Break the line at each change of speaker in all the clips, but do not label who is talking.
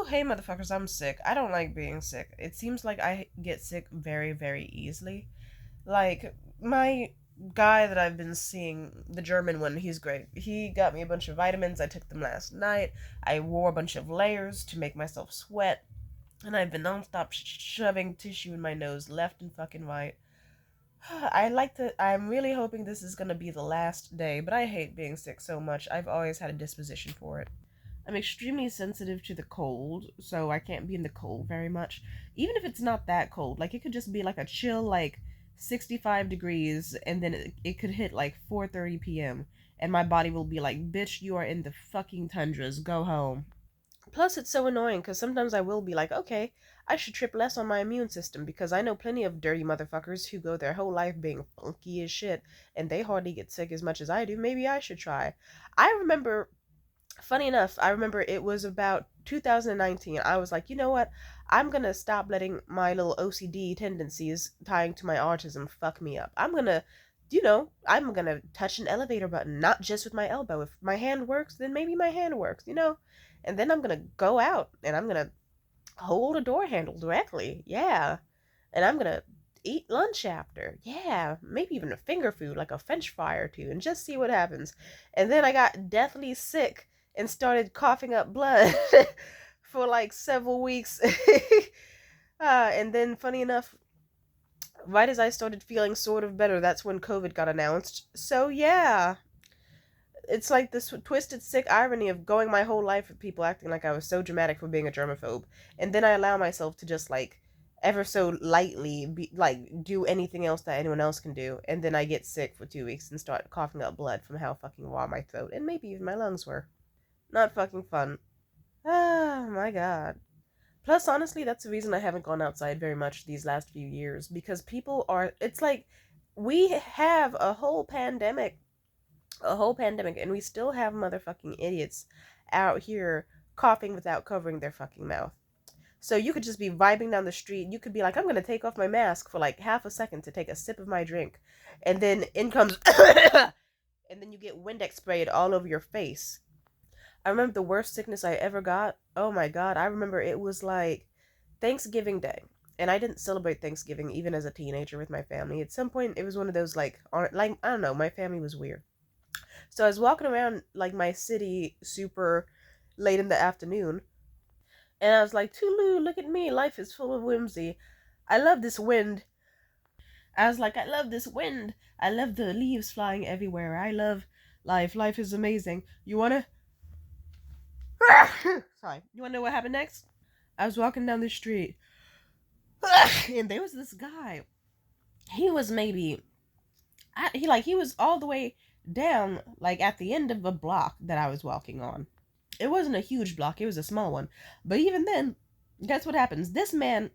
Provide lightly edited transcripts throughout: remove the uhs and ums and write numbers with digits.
hey motherfuckers, I'm sick. I don't like being sick. It seems like I get sick very, very easily. Like, my guy that I've been seeing, the German one, he's great. He got me a bunch of vitamins. I took them last night. I wore a bunch of layers to make myself sweat. And I've been nonstop shoving tissue in my nose left and fucking right. I'm really hoping this is gonna be the last day, but I hate being sick so much. I've always had a disposition for it. I'm extremely sensitive to the cold, so I can't be in the cold very much. Even if it's not that cold, like it could just be like a chill, like 65 degrees, and then it could hit like 4:30 p.m. and my body will be like, "Bitch, you are in the fucking tundras. Go home." Plus, it's so annoying because sometimes I will be like, okay, I should trip less on my immune system because I know plenty of dirty motherfuckers who go their whole life being funky as shit and they hardly get sick as much as I do. Maybe I should try. I remember, funny enough, I remember it was about 2019. I was like, you know what? I'm gonna stop letting my little OCD tendencies tying to my autism fuck me up. I'm gonna touch an elevator button, not just with my elbow. If my hand works, then maybe my hand works. And then I'm gonna go out and I'm gonna hold a door handle directly. Yeah. And I'm gonna eat lunch after. Yeah. Maybe even a finger food, like a French fry or two, and just see what happens. And then I got deathly sick and started coughing up blood for like several weeks. And then, funny enough, right as I started feeling sort of better, that's when COVID got announced. So, yeah, it's like this twisted, sick irony of going my whole life with people acting like I was so dramatic for being a germaphobe, and then I allow myself to just like ever so lightly be like do anything else that anyone else can do, and then I get sick for 2 weeks and start coughing up blood from how fucking raw my throat and maybe even my lungs were. Not fucking fun. Ah, my god. Plus, honestly, that's the reason I haven't gone outside very much these last few years because people are. It's like we have a whole pandemic, and we still have motherfucking idiots out here coughing without covering their fucking mouth. So you could just be vibing down the street. You could be like, I'm gonna take off my mask for like half a second to take a sip of my drink, and then in comes, and then you get Windex sprayed all over your face. I remember the worst sickness I ever got. Oh my god, I remember it was like Thanksgiving Day. And I didn't celebrate Thanksgiving even as a teenager with my family. At some point, it was one of those like I don't know, my family was weird. So I was walking around like my city super late in the afternoon, and I was like, Tulu, look at me, life is full of whimsy. I love this wind. I was like, I love this wind. I love the leaves flying everywhere. I love life. Life is amazing. You wanna Sorry. You wanna know what happened next? I was walking down the street and there was this guy. He was maybe he was all the way down like at the end of a block that I was walking on. It wasn't a huge block, it was a small one. But even then, guess what happens? This man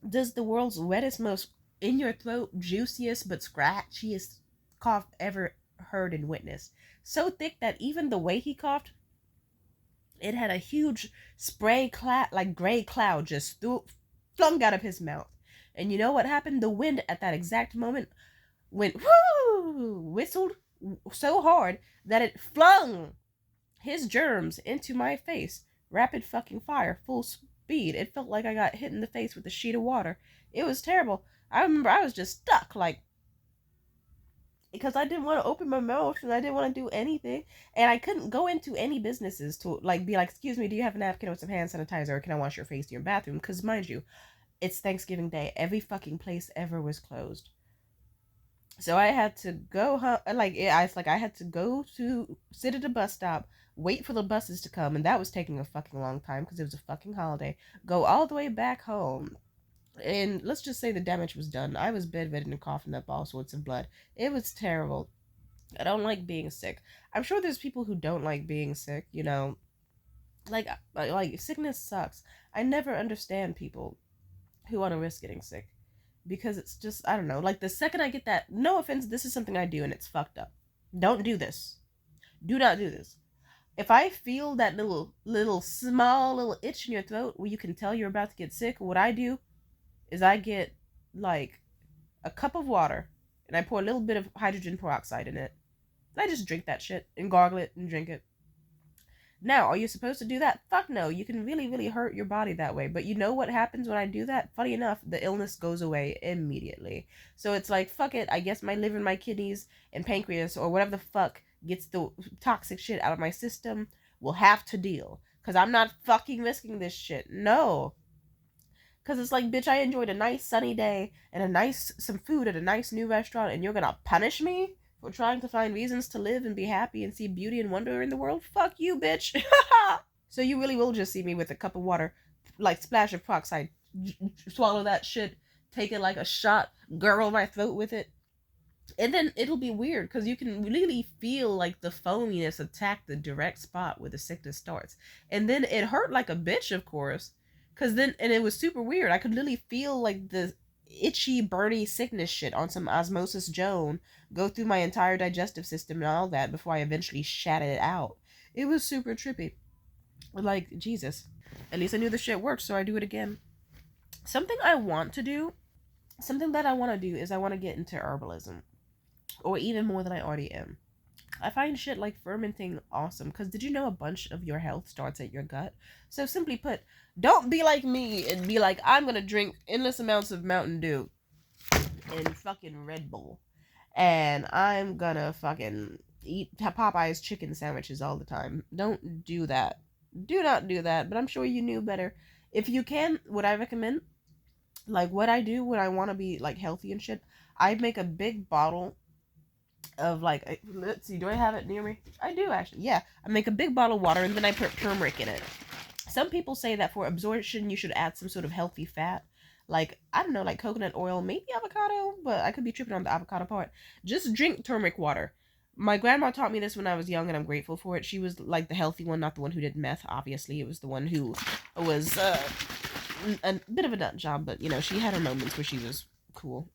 does the world's wettest, most in your throat, juiciest but scratchiest cough ever heard and witnessed. So thick that even the way he coughed, it had a huge spray cloud, like gray cloud, just flung out of his mouth. And you know what happened? The wind at that exact moment went whoo, whistled so hard that it flung his germs into my face. Rapid fucking fire, full speed. It felt like I got hit in the face with a sheet of water. It was terrible. I remember I was just stuck, like, because I didn't want to open my mouth and I didn't want to do anything. And I couldn't go into any businesses to, like, be like, excuse me, do you have a napkin with some hand sanitizer or can I wash your face in your bathroom? Because, mind you, it's Thanksgiving Day. Every fucking place ever was closed. So I had to go, I had to go to sit at a bus stop, wait for the buses to come, and that was taking a fucking long time because it was a fucking holiday. Go all the way back home, and let's just say the damage was done. I was bedridden and coughing up all sorts of blood. It was terrible. I don't like being sick. I'm sure there's people who don't like being sick. Like sickness sucks. I never understand people who want to risk getting sick because it's just, I don't know, like the second I get that, no offense, this is something I do and it's fucked up. Don't do this. Do not do this. If I feel that little small little itch in your throat where you can tell you're about to get sick, what I do is I get like a cup of water and I pour a little bit of hydrogen peroxide in it. And I just drink that shit and gargle it and drink it. Now, are you supposed to do that? Fuck no. You can really, really hurt your body that way. But you know what happens when I do that? Funny enough, the illness goes away immediately. So it's like, fuck it. I guess my liver, my kidneys, and pancreas, or whatever the fuck gets the toxic shit out of my system, will have to deal. Because I'm not fucking risking this shit. No. Because it's like, bitch, I enjoyed a nice sunny day and some food at a nice new restaurant, and you're gonna punish me for trying to find reasons to live and be happy and see beauty and wonder in the world? Fuck you, bitch. So you really will just see me with a cup of water, like splash of peroxide, swallow that shit, take it like a shot, gurgle my throat with it, and then it'll be weird because you can really feel like the foaminess attack the direct spot where the sickness starts, and then it hurt like a bitch, of course, because then and it was super weird. I could literally feel like the itchy, burny sickness shit on some Osmosis Joan go through my entire digestive system and all that before I eventually shat it out. It was super trippy. Like, Jesus. At least I knew the shit worked, so I do it again. Something I want to do, something that I want to do is I want to get into herbalism. Or even more than I already am. I find shit like fermenting awesome, because did you know a bunch of your health starts at your gut? So simply put, don't be like me and be like, I'm gonna drink endless amounts of Mountain Dew and fucking Red Bull, and I'm gonna fucking eat Popeye's chicken sandwiches all the time. Don't do that. Do not do that, but I'm sure you knew better. If you can, what I recommend, like what I do when I want to be like healthy and shit, I make a big bottle of like, let's see, do I have it near me? I do actually. Yeah, I make a big bottle of water and then I put turmeric in it. Some people say that for absorption you should add some sort of healthy fat, like I don't know, like coconut oil, maybe avocado, but I could be tripping on the avocado part. Just drink turmeric water. My grandma taught me this when I was young, and I'm grateful for it. She was like the healthy one, not the one who did meth. Obviously, it was the one who was a bit of a nut job, but you know, she had her moments where she was cool.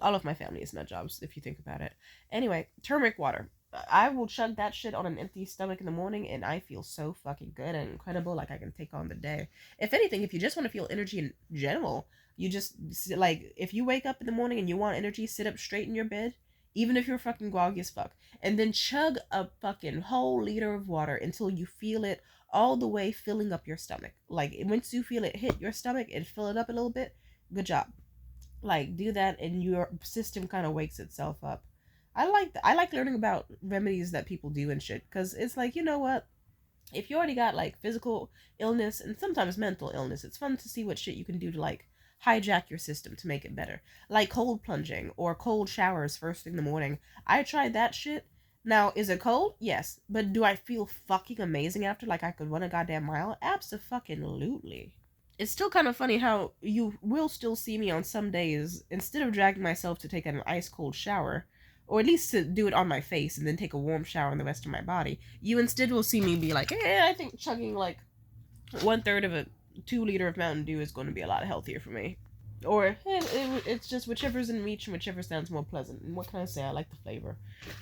All of my family is nut jobs, if you think about it. Anyway, turmeric water. I will chug that shit on an empty stomach in the morning, and I feel so fucking good and incredible, like I can take on the day. If anything, if you just want to feel energy in general, you just, like, if you wake up in the morning and you want energy, sit up straight in your bed, even if you're fucking groggy as fuck, and then chug a fucking whole liter of water until you feel it all the way filling up your stomach. Like, once you feel it hit your stomach and fill it up a little bit, good job. Like, do that and your system kind of wakes itself up. I like learning about remedies that people do and shit, because it's like, you know what, if you already got like physical illness and sometimes mental illness, it's fun to see what shit you can do to like hijack your system to make it better, like cold plunging or cold showers first thing in the morning. I tried that shit. Now, is it cold? Yes, but do I feel fucking amazing after, like I could run a goddamn mile? Absolutely. It's still kind of funny how you will still see me on some days, instead of dragging myself to take an ice cold shower, or at least to do it on my face and then take a warm shower on the rest of my body, you instead will see me be like, I think chugging like 1/3 of a 2 liter of Mountain Dew is going to be a lot healthier for me. Or it's just whichever's in reach and whichever sounds more pleasant. And what can I say? I like the flavor.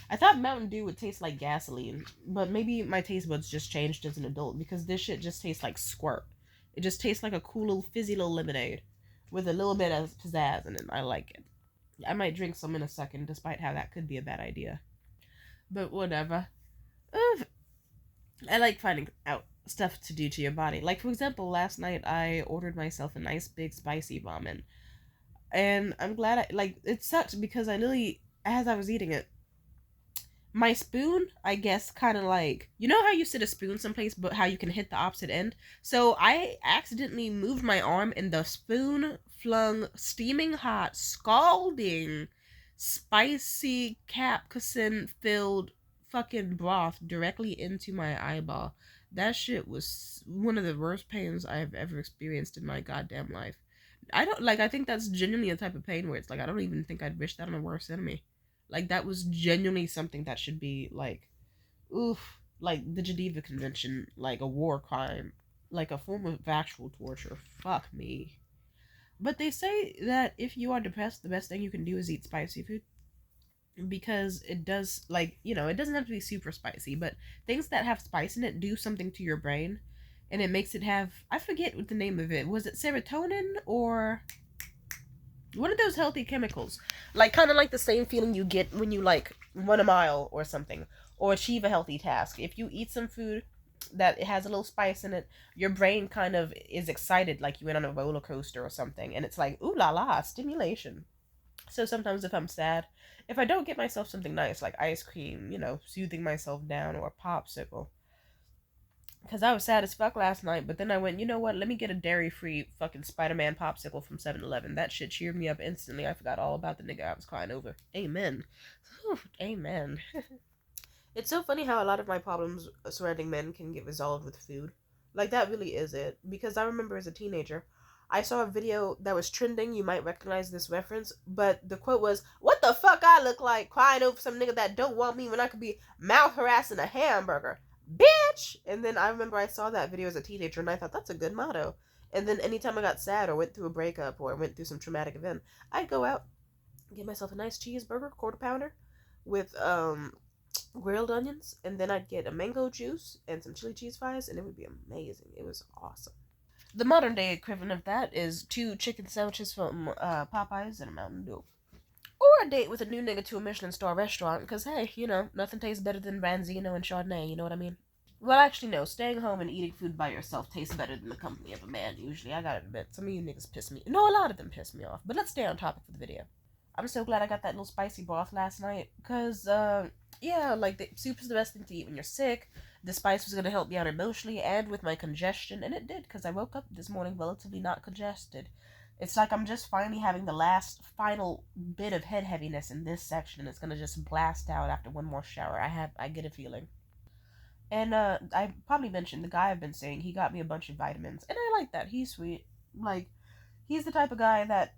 I thought Mountain Dew would taste like gasoline, but maybe my taste buds just changed as an adult, because this shit just tastes like squirt. It just tastes like a cool little fizzy little lemonade with a little bit of pizzazz in it. I like it. I might drink some in a second, despite how that could be a bad idea. But whatever. I like finding out stuff to do to your body. Like, for example, last night I ordered myself a nice big spicy ramen. And I'm glad like, it sucked because I literally, as I was eating it, my spoon, I guess, kind of like, you know how you sit a spoon someplace, but how you can hit the opposite end? So I accidentally moved my arm, and the spoon flung steaming hot, scalding, spicy capsaicin filled fucking broth directly into my eyeball. That shit was one of the worst pains I've ever experienced in my goddamn life. I don't, like, I think that's genuinely a type of pain where it's like, I don't even think I'd wish that on a worst enemy. Like, that was genuinely something that should be, like, oof, like the Geneva Convention, like a war crime, like a form of actual torture. Fuck me. But they say that if you are depressed, the best thing you can do is eat spicy food. Because it does, like, you know, it doesn't have to be super spicy, but things that have spice in it do something to your brain. And it makes it have, I forget what the name of it. Was it serotonin or one of those healthy chemicals, like kind of like the same feeling you get when you like run a mile or something, or achieve a healthy task. If you eat some food that it has a little spice in it, your brain kind of is excited like you went on a roller coaster or something, and it's like ooh la la stimulation. So sometimes if I'm sad, if I don't get myself something nice like ice cream, soothing myself down, or a popsicle, because I was sad as fuck last night, but then I went, you know what? Let me get a dairy free fucking Spider Man popsicle from 7-Eleven. That shit cheered me up instantly. I forgot all about the nigga I was crying over. Amen. Whew, amen. It's so funny how a lot of my problems surrounding men can get resolved with food. Like, that really is it. Because I remember as a teenager, I saw a video that was trending. You might recognize this reference, but the quote was, "What the fuck I look like crying over some nigga that don't want me when I could be mouth harassing a hamburger? Bitch!" And then I remember I saw that video as a teenager and I thought that's a good motto. And then anytime I got sad or went through a breakup or went through some traumatic event, I'd go out, get myself a nice cheeseburger, quarter pounder, with grilled onions, and then I'd get a mango juice and some chili cheese fries, and it would be amazing. It was awesome. The modern day equivalent of that is 2 chicken sandwiches from Popeyes and a Mountain Dew. Or a date with a new nigga to a Michelin star restaurant, because hey, nothing tastes better than Branzino and Chardonnay, you know what I mean? Well, actually, no. Staying home and eating food by yourself tastes better than the company of a man, usually. I gotta admit, some of you niggas piss me... No, a lot of them piss me off. But let's stay on topic for the video. I'm so glad I got that little spicy broth last night, because, yeah, like, the soup is the best thing to eat when you're sick. The spice was going to help me out emotionally and with my congestion, and it did, because I woke up this morning relatively not congested. It's like I'm just finally having the last final bit of head heaviness in this section, and it's going to just blast out after one more shower. I get a feeling. And, I probably mentioned the guy I've been seeing, he got me a bunch of vitamins, and I like that. He's sweet. Like, he's the type of guy that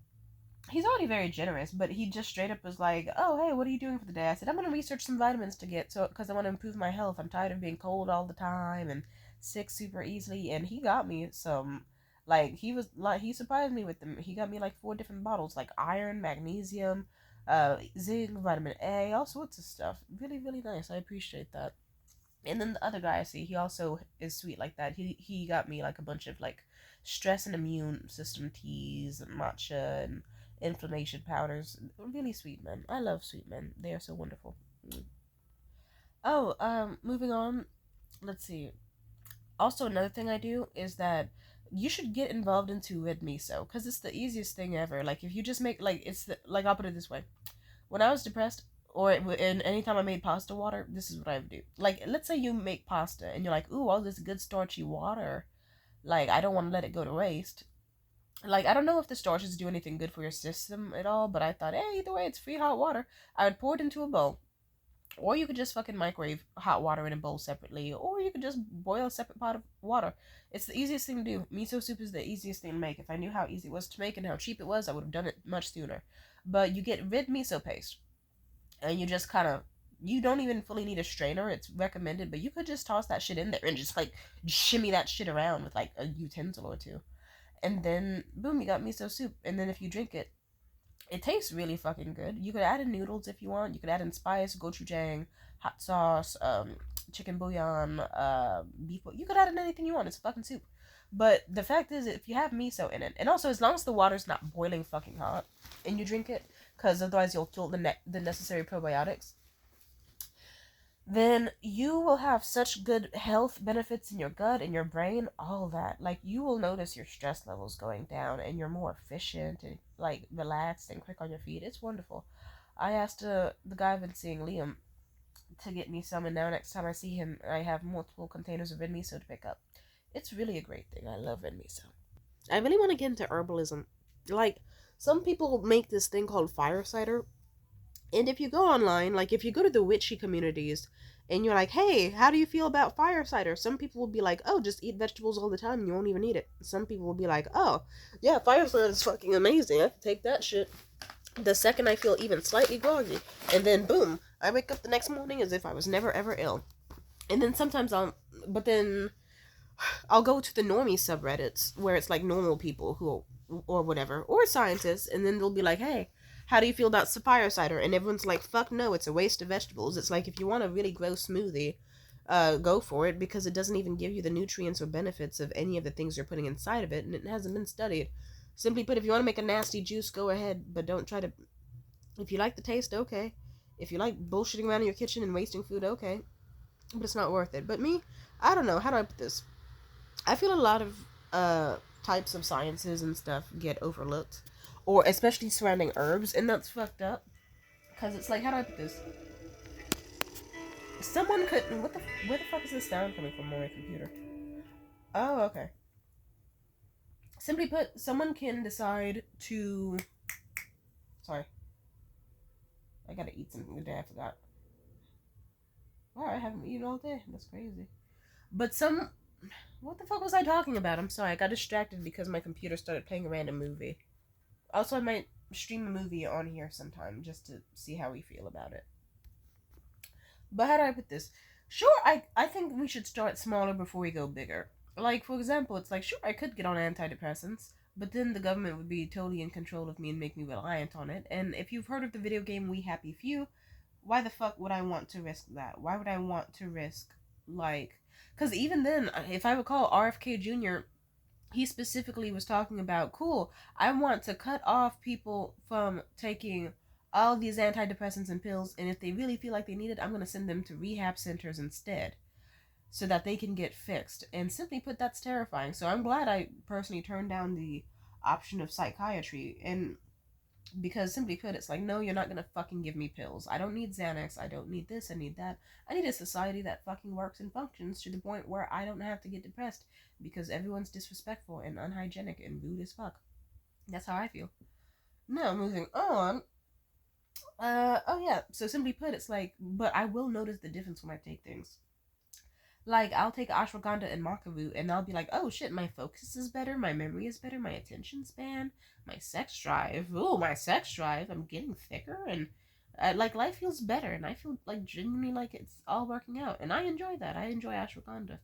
he's already very generous, but he just straight up was like, "Oh, hey, what are you doing for the day?" I said, "I'm gonna research some vitamins to get, so because I want to improve my health. I'm tired of being cold all the time and sick super easily." And he got me some, like he surprised me with them. He got me like 4 different bottles, like iron, magnesium, zinc, vitamin A, all sorts of stuff. Really, really nice. I appreciate that. And then the other guy I see, he also is sweet like that. He got me like a bunch of like stress and immune system teas and matcha and inflammation powders. Really sweet men. I love sweet men. They are so wonderful. Oh, moving on. Let's see. Also, another thing I do is that you should get involved into red miso because it's the easiest thing ever. Like if you just make like like I'll put it this way. When I was depressed, or in anytime I made pasta water, this is what I would do. Like let's say you make pasta and you're like, ooh, all this good starchy water. Like I don't want to let it go to waste. Like I don't know if the starches do anything good for your system at all, but I thought, hey, either way, it's free hot water. I would pour it into a bowl, or you could just fucking microwave hot water in a bowl separately, or you could just boil a separate pot of water. It's the easiest thing to do. Miso soup is the easiest thing to make. If I knew how easy it was to make and how cheap it was, I would have done it much sooner. But you get red miso paste, and you just kind of you don't even fully need a strainer. It's recommended, but you could just toss that shit in there and just like shimmy that shit around with like a utensil or two. And then boom, you got miso soup. And then if you drink it, it tastes really fucking good. You could add in noodles if you want. You could add in spice, gochujang, hot sauce, chicken bouillon, beef. You could add in anything you want. It's fucking soup. But the fact is, if you have miso in it, and also as long as the water's not boiling fucking hot, and you drink it, because otherwise you'll kill the necessary probiotics, then you will have such good health benefits in your gut and your brain, all that. Like, you will notice your stress levels going down and you're more efficient and, like, relaxed and quick on your feet. It's wonderful. I asked the guy I've been seeing, Liam, to get me some, and now next time I see him, I have multiple containers of red miso to pick up. It's really a great thing. I love red miso. I really want to get into herbalism. Like, some people make this thing called fire cider, and if you go online, like if you go to the witchy communities and you're like, hey, how do you feel about fire cider? Some people will be like, oh, just eat vegetables all the time and you won't even eat it. Some people will be like, oh, yeah, fire cider is fucking amazing. I can take that shit the second I feel even slightly groggy. And then, boom, I wake up the next morning as if I was never ever ill. And then sometimes I'll go to the normie subreddits where it's like normal people who, or whatever, or scientists, and then they'll be like, hey, how do you feel about fire cider? And everyone's like, fuck no, it's a waste of vegetables. It's like, if you want a really gross smoothie, go for it, because it doesn't even give you the nutrients or benefits of any of the things you're putting inside of it, and it hasn't been studied. Simply put, if you want to make a nasty juice, go ahead, but don't try to... If you like the taste, okay. If you like bullshitting around in your kitchen and wasting food, okay. But it's not worth it. But me, I don't know, how do I put this? I feel a lot of types of sciences and stuff get overlooked, or especially surrounding herbs, and that's fucked up. Cause it's like, how do I put this? Someone could. Where the fuck is this sound coming from on my computer? Oh, okay. Simply put, someone can decide to. Sorry, I gotta eat something today. I forgot. Wow, I haven't eaten all day. That's crazy. But some. What the fuck was I talking about? I'm sorry. I got distracted because my computer started playing a random movie. Also, I might stream a movie on here sometime just to see how we feel about it. But how do I put this? Sure, I think we should start smaller before we go bigger. Like, for example, it's like, sure, I could get on antidepressants, but then the government would be totally in control of me and make me reliant on it. And if you've heard of the video game We Happy Few, why the fuck would I want to risk that? Why would I want to risk, like, because even then, if I recall, RFK Jr., he specifically was talking about, cool, I want to cut off people from taking all these antidepressants and pills, and if they really feel like they need it, I'm going to send them to rehab centers instead so that they can get fixed. And simply put, that's terrifying. So I'm glad I personally turned down the option of psychiatry. And because simply put, it's like, no, you're not going to fucking give me pills. I don't need Xanax. I don't need this. I need that. I need a society that fucking works and functions to the point where I don't have to get depressed because everyone's disrespectful and unhygienic and rude as fuck. That's how I feel. Now, moving on. Oh yeah. So simply put, it's like, but I will notice the difference when I take things. Like, I'll take ashwagandha and maca root, and I'll be like, oh shit, my focus is better, my memory is better, my attention span, my sex drive. Ooh, my sex drive. I'm getting thicker, and like, life feels better, and I feel like genuinely like it's all working out, and I enjoy that. I enjoy ashwagandha.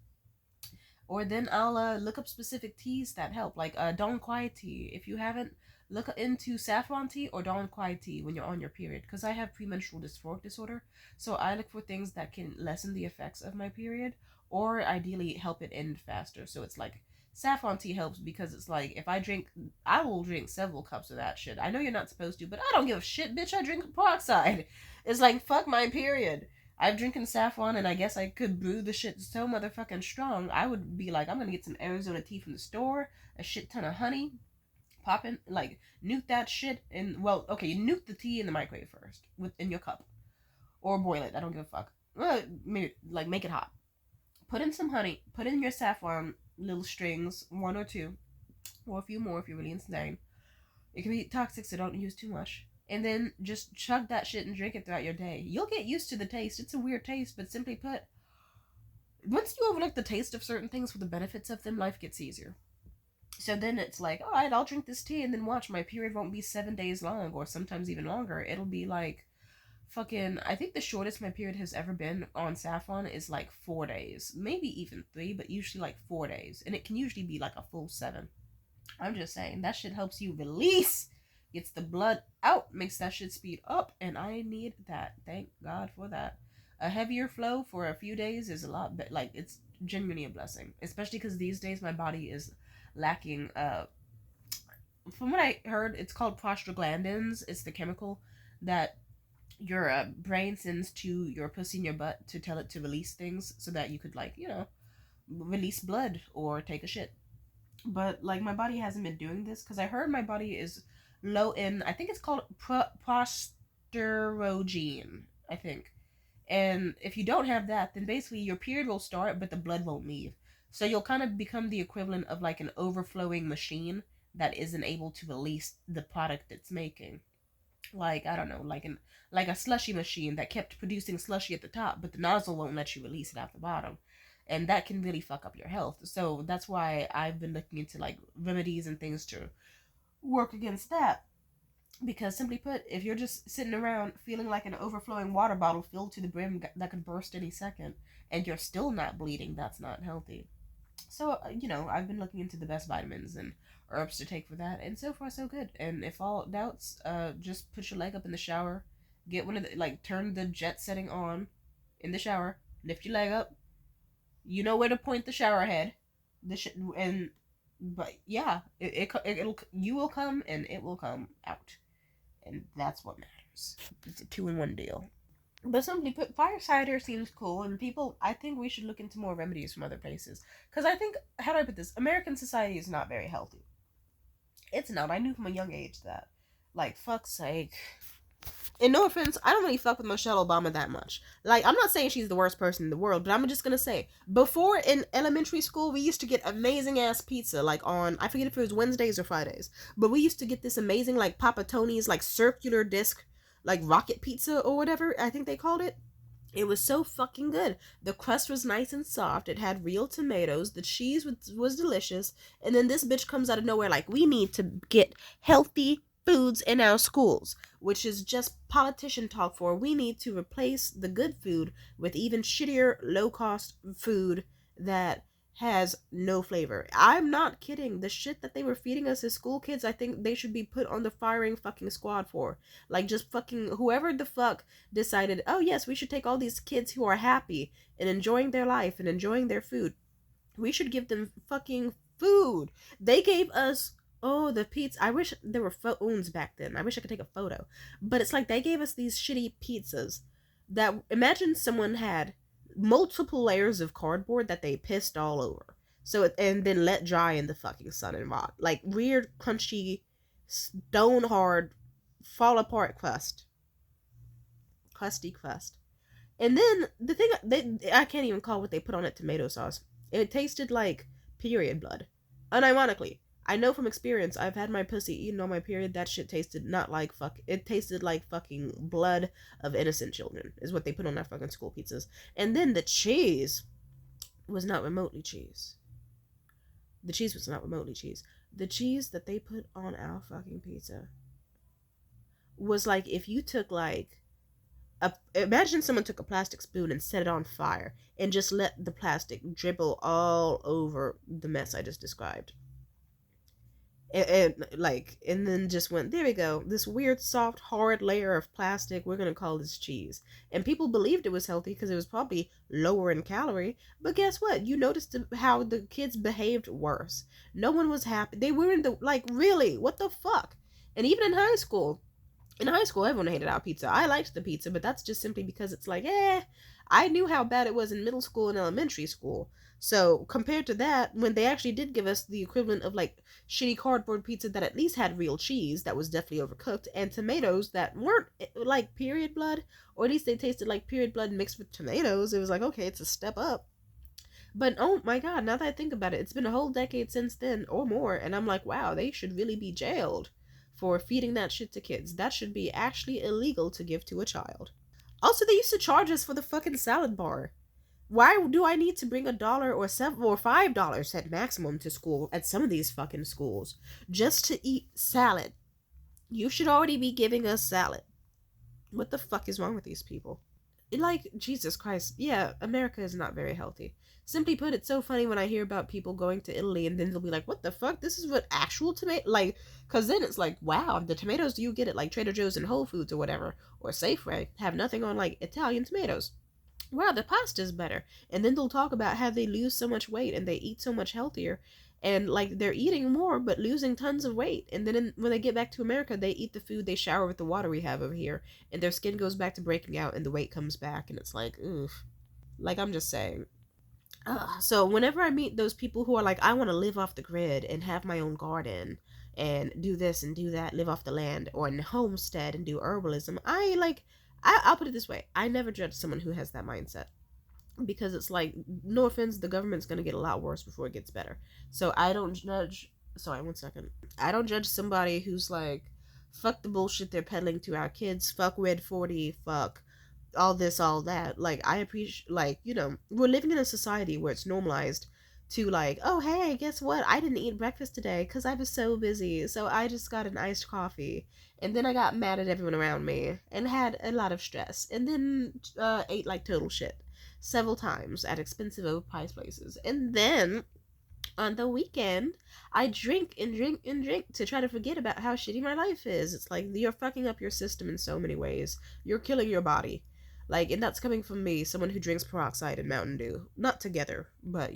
Or then I'll look up specific teas that help, like Dawn Quiet tea. If you haven't, look into saffron tea or Dawn Quiet tea when you're on your period. Because I have premenstrual dysphoric disorder, so I look for things that can lessen the effects of my period, or ideally help it end faster. So it's like saffron tea helps because it's like if I drink, I will drink several cups of that shit. I know you're not supposed to, but I don't give a shit, bitch. I drink peroxide. It's like fuck my period. I've drinking saffron, and I guess I could brew the shit so motherfucking strong. I would be like, I'm gonna get some Arizona tea from the store, a shit ton of honey, pop in, like, nuke that shit, and, well, okay, you nuke the tea in the microwave first, in your cup. Or boil it, I don't give a fuck. Well, maybe, like, make it hot. Put in some honey, put in your saffron little strings, one or two, or a few more if you're really insane. It can be toxic, so don't use too much. And then just chug that shit and drink it throughout your day. You'll get used to the taste. It's a weird taste, but simply put, once you overlook the taste of certain things for the benefits of them, life gets easier. So then it's like, all right, I'll drink this tea and then watch. My period won't be 7 days long, or sometimes even longer. It'll be like fucking. I think the shortest my period has ever been on saffron is like 4 days, maybe even 3, but usually like 4 days, and it can usually be like a full 7. I'm just saying that shit helps you release, gets the blood out, makes that shit speed up, and I need that. Thank God for that. A heavier flow for a few days is a lot better. Like, it's genuinely a blessing, especially because these days my body is lacking. From what I heard, it's called prostaglandins. It's the chemical that your brain sends to your pussy in your butt to tell it to release things so that you could, like, release blood or take a shit. But like my body hasn't been doing this because I heard my body is low in, I think it's called prosterogene, I think. And if you don't have that, then basically your period will start but the blood won't leave, so you'll kind of become the equivalent of like an overflowing machine that isn't able to release the product it's making. Like, I don't know, like a slushy machine that kept producing slushy at the top, but the nozzle won't let you release it out the bottom, and that can really fuck up your health. So that's why I've been looking into like remedies and things to work against that. Because simply put, if you're just sitting around feeling like an overflowing water bottle filled to the brim that could burst any second, and you're still not bleeding, that's not healthy. So, I've been looking into the best vitamins and herbs to take for that, and so far so good. And if all doubts, just put your leg up in the shower, get one of the, like, turn the jet setting on in the shower, lift your leg up, you know where to point the shower head, and, but yeah, it'll, you will come and it will come out, and that's what matters. It's a 2-in-1 deal. But simply put, fire cider seems cool, and people, I think we should look into more remedies from other places. Because I think, how do I put this? American society is not very healthy. It's not. I knew from a young age that. Like, fuck's sake. And no offense, I don't really fuck with Michelle Obama that much. Like, I'm not saying she's the worst person in the world, but I'm just gonna say, before in elementary school, we used to get amazing ass pizza, like on, I forget if it was Wednesdays or Fridays, but we used to get this amazing, like, Papa Tony's, like, circular disc, like, rocket pizza or whatever, I think they called it. It was so fucking good. The crust was nice and soft. It had real tomatoes. The cheese was delicious. And then this bitch comes out of nowhere like, we need to get healthy foods in our schools, which is just politician talk for we need to replace the good food with even shittier, low cost food that has no flavor. I'm not kidding. The shit that they were feeding us as school kids, I think they should be put on the firing fucking squad for. Like, just fucking whoever the fuck decided, oh yes, we should take all these kids who are happy and enjoying their life and enjoying their food. We should give them fucking food. They gave us, oh, the pizza. I wish there were phones back then. I wish I could take a photo. But it's like they gave us these shitty pizzas that, imagine someone had multiple layers of cardboard that they pissed all over. So and then let dry in the fucking sun and rot. Like weird, crunchy, stone hard, fall apart crusty crust. And then the thing I can't even call what they put on it tomato sauce. It tasted like period blood. Unironically, I know from experience. I've had my pussy eaten on my period. That shit tasted not like fuck. It tasted like fucking blood of innocent children. Is what they put on our fucking school pizzas. And then the cheese was not remotely cheese. The cheese was not remotely cheese. The cheese that they put on our fucking pizza was like if you took like imagine someone took a plastic spoon and set it on fire and just let the plastic dribble all over the mess I just described. And then just went, there we go, this weird soft hard layer of plastic, we're gonna call this cheese. And people believed it was healthy because it was probably lower in calorie, but guess what, you noticed how the kids behaved worse. No one was happy. They were in the, like, really, what the fuck. And even in high school, everyone hated our pizza. I liked the pizza, but that's just simply because it's like, I knew how bad it was in middle school and elementary school. So compared to that, when they actually did give us the equivalent of like shitty cardboard pizza that at least had real cheese that was definitely overcooked and tomatoes that weren't like period blood, or at least they tasted like period blood mixed with tomatoes, it was like, okay, it's a step up. But oh my god, now that I think about it, it's been a whole decade since then or more, and I'm like, wow, they should really be jailed for feeding that shit to kids. That should be actually illegal to give to a child. Also, they used to charge us for the fucking salad bar. Why do I need to bring $1 or $7 or $5 at maximum to school at some of these fucking schools just to eat salad? You should already be giving us salad. What the fuck is wrong with these people? Like, Jesus Christ, yeah, America is not very healthy. Simply put, it's so funny when I hear about people going to Italy and then they'll be like, what the fuck? This is what actual tomato, like, because then it's like, wow, the tomatoes you get at like Trader Joe's and Whole Foods or whatever, or Safeway, have nothing on like Italian tomatoes. Wow, the pasta's better. And then they'll talk about how they lose so much weight and they eat so much healthier. And like they're eating more but losing tons of weight. And then when they get back to America, they eat the food, they shower with the water we have over here, and their skin goes back to breaking out and the weight comes back. And it's like, oof. Like, I'm just saying. So whenever I meet those people who are like, I want to live off the grid and have my own garden and do this and do that, live off the land, or in homestead and do herbalism, I'll put it this way: I never judge someone who has that mindset because it's like, no offense, the government's gonna get a lot worse before it gets better. So I don't judge. Sorry, one second. I don't judge somebody who's like, fuck the bullshit they're peddling to our kids. Fuck Red 40. Fuck all this, all that. Like, I appreciate, like, we're living in a society where it's normalized to, like, oh, hey, guess what? I didn't eat breakfast today because I was so busy. So I just got an iced coffee. And then I got mad at everyone around me and had a lot of stress. And then ate like total shit several times at expensive overpriced places. And then on the weekend, I drink and drink and drink to try to forget about how shitty my life is. It's like you're fucking up your system in so many ways. You're killing your body. Like, and that's coming from me, someone who drinks peroxide and Mountain Dew. Not together, but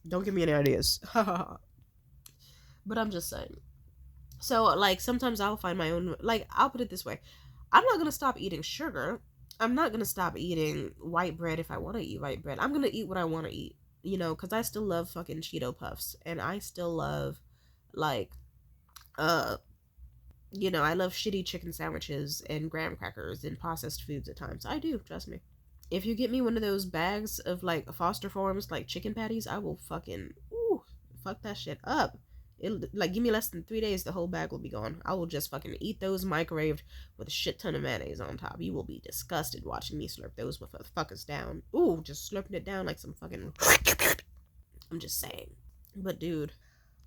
don't give me any ideas. But I'm just saying. So, like, sometimes I'll find my own, like, I'll put it this way: I'm not gonna stop eating sugar. I'm not gonna stop eating white bread if I want to eat white bread. I'm gonna eat what I want to eat, because I still love fucking Cheeto Puffs, and I still love, like, uh, I love shitty chicken sandwiches and graham crackers and processed foods at times. I do, trust me. If you get me one of those bags of like Foster Farms like chicken patties, I will fucking fuck that shit up. It'll like give me less than 3 days, the whole bag will be gone. I will just fucking eat those microwaved with a shit ton of mayonnaise on top. You will be disgusted watching me slurp those motherfuckers down. Ooh, just slurping it down like some fucking. I'm just saying. But dude,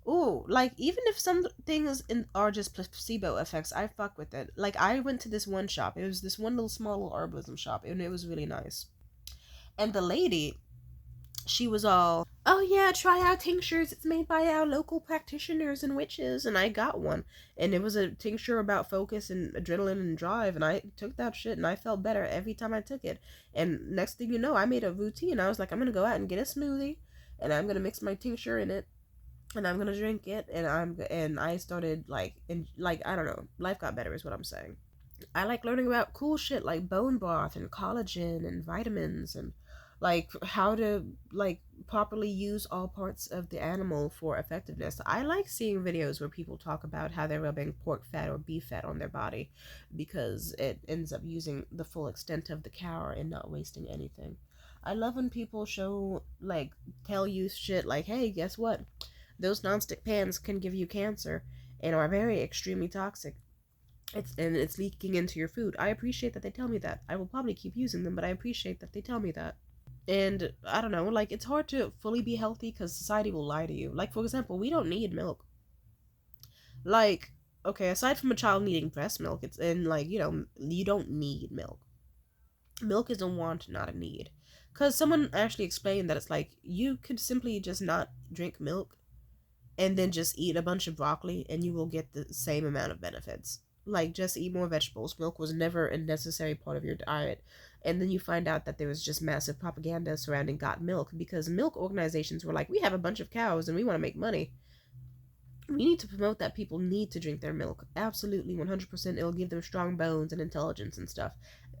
ooh, like even if some things are just placebo effects, I fuck with it. Like I went to this one shop. It was this one little small little herbalism shop, and it was really nice. And the lady, she was all, "Oh yeah, try our tinctures. It's made by our local practitioners and witches." And I got one, and it was a tincture about focus and adrenaline and drive. And I took that shit, and I felt better every time I took it. And next thing you know, I made a routine. I was like, I'm gonna go out and get a smoothie, and I'm gonna mix my tincture in it, and I'm gonna drink it, and I started like I don't know, life got better is what I'm saying. I like learning about cool shit like bone broth and collagen and vitamins and like how to like properly use all parts of the animal for effectiveness. I like seeing videos where people talk about how they're rubbing pork fat or beef fat on their body because it ends up using the full extent of the cow and not wasting anything. I love when people show like tell you shit like, "Hey, guess what? Those nonstick pans can give you cancer and are very extremely toxic. It's leaking into your food." I appreciate that they tell me that. I will probably keep using them, but I appreciate that they tell me that. And I don't know, like it's hard to fully be healthy because society will lie to you. Like for example, we don't need milk. Like okay, aside from a child needing breast milk, it's and like you don't need milk. Milk is a want, not a need. Because someone actually explained that it's like you could simply just not drink milk and then just eat a bunch of broccoli and you will get the same amount of benefits. Like just eat more vegetables. Milk was never a necessary part of your diet. And then you find out that there was just massive propaganda surrounding got milk because milk organizations were like, we have a bunch of cows and we want to make money. We need to promote that people need to drink their milk. Absolutely 100%, it'll give them strong bones and intelligence and stuff.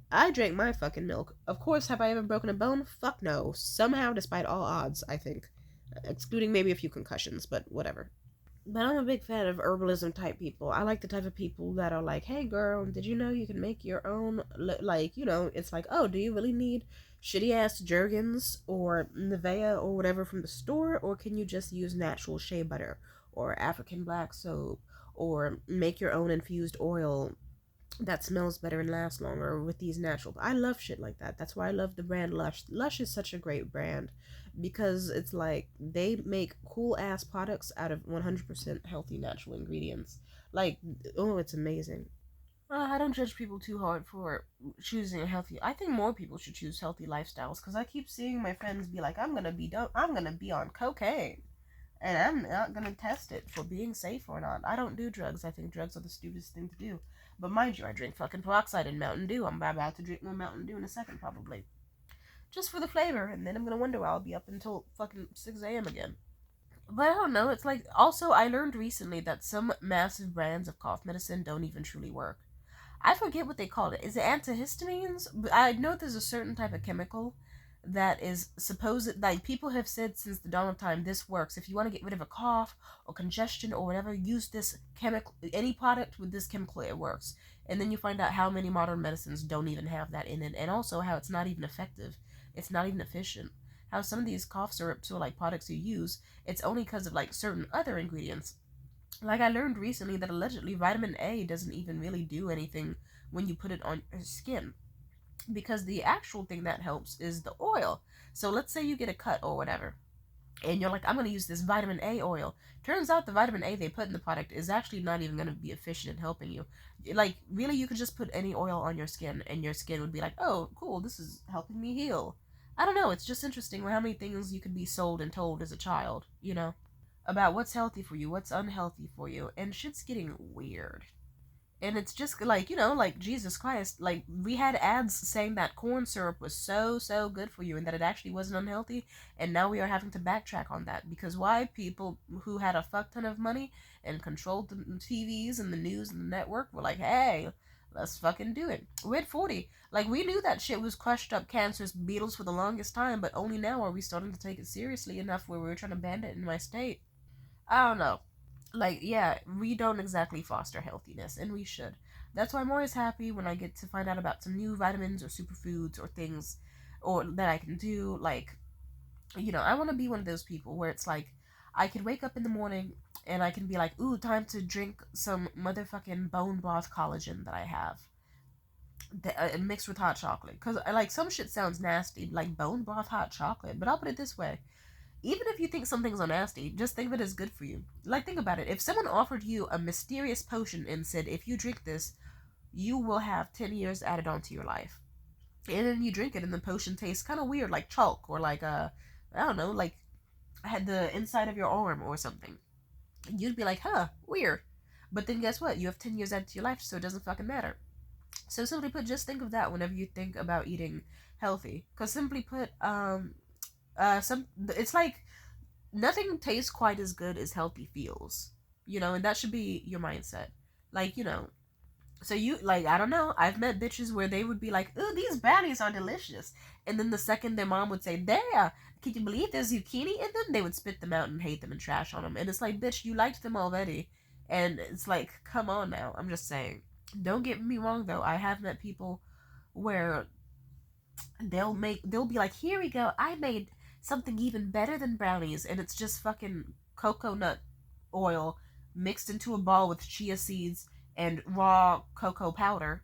I drank my fucking milk. Of course, have I ever broken a bone? Fuck no. Somehow, despite all odds, I think. Excluding maybe a few concussions, but whatever. But I'm a big fan of herbalism type people. I like the type of people that are like, "Hey girl, did you know you can make your own like, it's like, "Oh, do you really need shitty ass Jergens or Nivea or whatever from the store, or can you just use natural shea butter or African black soap or make your own infused oil that smells better and lasts longer with these natural." I love shit like that. That's why I love the brand Lush. Lush is such a great brand because it's like they make cool ass products out of 100% healthy natural ingredients. Like, oh, it's amazing. I don't judge people too hard for choosing a healthy. I think more people should choose healthy lifestyles because I keep seeing my friends be like, I'm gonna be on cocaine, and I'm not gonna test it for being safe or not. I don't do drugs. I think drugs are the stupidest thing to do. But mind you, I drink fucking peroxide and Mountain Dew. I'm about to drink more Mountain Dew in a second, probably. Just for the flavor, and then I'm gonna wonder why I'll be up until fucking 6 a.m. again. But I don't know, it's like, also, I learned recently that some massive brands of cough medicine don't even truly work. I forget what they called it. Is it antihistamines? But I know there's a certain type of chemical that is supposed, like people have said since the dawn of time, this works. If you want to get rid of a cough or congestion or whatever, use this chemical, any product with this chemical, it works. And then you find out how many modern medicines don't even have that in it, and also how it's not even effective. It's not even efficient. How some of these cough syrups or like products you use, it's only because of like certain other ingredients. Like I learned recently that allegedly vitamin A doesn't even really do anything when you put it on your skin because the actual thing that helps is the oil. So let's say you get a cut or whatever, and you're like, I'm going to use this vitamin A oil. Turns out the vitamin A they put in the product is actually not even going to be efficient in helping you. Like, really, you could just put any oil on your skin, and your skin would be like, oh, cool, this is helping me heal. I don't know, it's just interesting how many things you could be sold and told as a child, about what's healthy for you, what's unhealthy for you, and shit's getting weird. And it's just like Jesus Christ, like we had ads saying that corn syrup was so good for you and that it actually wasn't unhealthy, and now we are having to backtrack on that because why? People who had a fuck ton of money and controlled the TVs and the news and the network were like, hey, Let's fucking do it. We're at 40. Like, we knew that shit was crushed up cancerous beetles for the longest time, but only now are we starting to take it seriously enough where we were trying to ban it in my state. I don't know. Like, yeah, we don't exactly foster healthiness, and we should. That's why I'm always happy when I get to find out about some new vitamins or superfoods or things or that I can do. Like, I want to be one of those people where it's like I could wake up in the morning and I can be like, ooh, time to drink some motherfucking bone broth collagen that I have mixed with hot chocolate. Because, like, some shit sounds nasty, like bone broth hot chocolate. But I'll put it this way. Even if you think something's nasty, just think of it as good for you. Like, think about it. If someone offered you a mysterious potion and said, if you drink this, you will have 10 years added onto your life. And then you drink it and the potion tastes kind of weird, like chalk or like, I don't know, like had the inside of your arm or something. You'd be like, huh, weird. But then guess what? You have 10 years added to your life, so it doesn't fucking matter. So simply put, just think of that whenever you think about eating healthy. Because simply put, it's like nothing tastes quite as good as healthy feels, and that should be your mindset. Like, so you, like, I don't know, I've met bitches where they would be like, ooh, these brownies are delicious, and then the second their mom would say, there, can you believe there's zucchini in them, they would spit them out and hate them and trash on them. And it's like, bitch, you liked them already. And it's like, come on now. I'm just saying, don't get me wrong though, I have met people where they'll be like, here we go, I made something even better than brownies, and it's just fucking coconut oil mixed into a ball with chia seeds and raw cocoa powder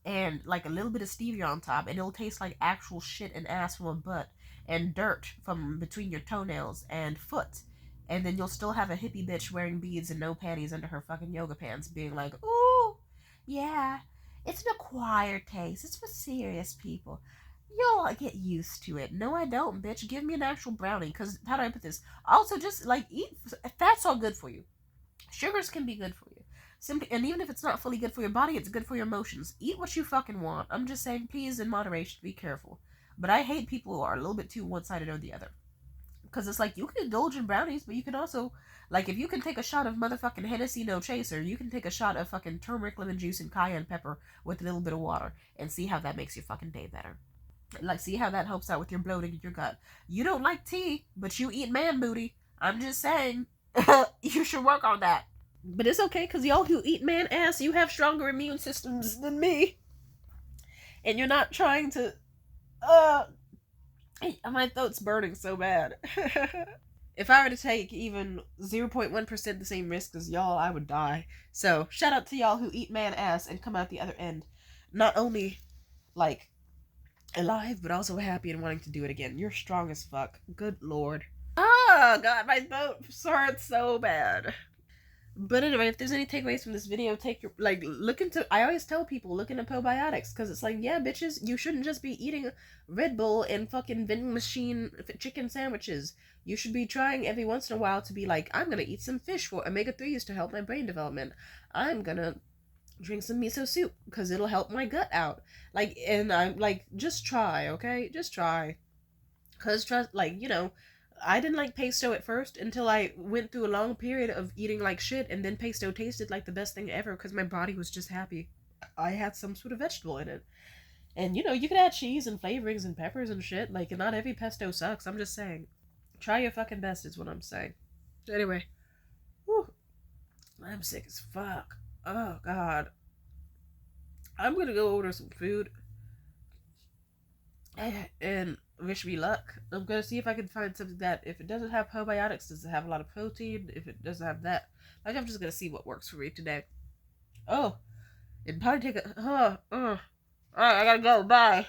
and like a little bit of stevia on top, and it'll taste like actual shit and ass from a butt and dirt from between your toenails and foot. And then you'll still have a hippie bitch wearing beads and no panties under her fucking yoga pants being like, ooh, yeah, it's an acquired taste. It's for serious people. You'll get used to it. No, I don't, bitch. Give me an actual brownie. Because, how do I put this? Also, just, like, eat. Fat's all good for you. Sugars can be good for you. Simply, and even if it's not fully good for your body, it's good for your emotions. Eat what you fucking want. I'm just saying, please, in moderation, be careful. But I hate people who are a little bit too one-sided or the other. Because it's like, you can indulge in brownies, but you can also, like, if you can take a shot of motherfucking Hennessy No Chaser, you can take a shot of fucking turmeric, lemon juice, and cayenne pepper with a little bit of water and see how that makes your fucking day better. Like, see how that helps out with your bloating in your gut. You don't like tea, but you eat man booty. I'm just saying, you should work on that. But it's okay, because y'all who eat man ass, you have stronger immune systems than me. And you're not trying to, my throat's burning so bad. If I were to take even 0.1% the same risk as y'all, I would die. So, shout out to y'all who eat man ass and come out the other end. Not only, like, alive, but also happy and wanting to do it again. You're strong as fuck. Good lord. Oh, God, my throat hurts so bad. But anyway, if there's any takeaways from this video, look into, I always tell people, look into probiotics, because it's like, yeah, bitches, you shouldn't just be eating Red Bull and fucking vending machine chicken sandwiches. You should be trying every once in a while to be like, I'm gonna eat some fish for omega-3s to help my brain development. I'm gonna drink some miso soup, because it'll help my gut out. Like, and I'm like, just try, okay? Just try. Because, trust, like, I didn't like pesto at first until I went through a long period of eating like shit, and then pesto tasted like the best thing ever because my body was just happy I had some sort of vegetable in it. And you can add cheese and flavorings and peppers and shit. Like, not every pesto sucks. I'm just saying. Try your fucking best is what I'm saying. Anyway. Whew, I'm sick as fuck. Oh, God. I'm gonna go order some food. And wish me luck. I'm gonna see if I can find something that, if it doesn't have probiotics, does it have a lot of protein? If it doesn't have that, like, I'm just gonna see what works for me today. Oh, it'd probably take a. Alright, I gotta go. Bye.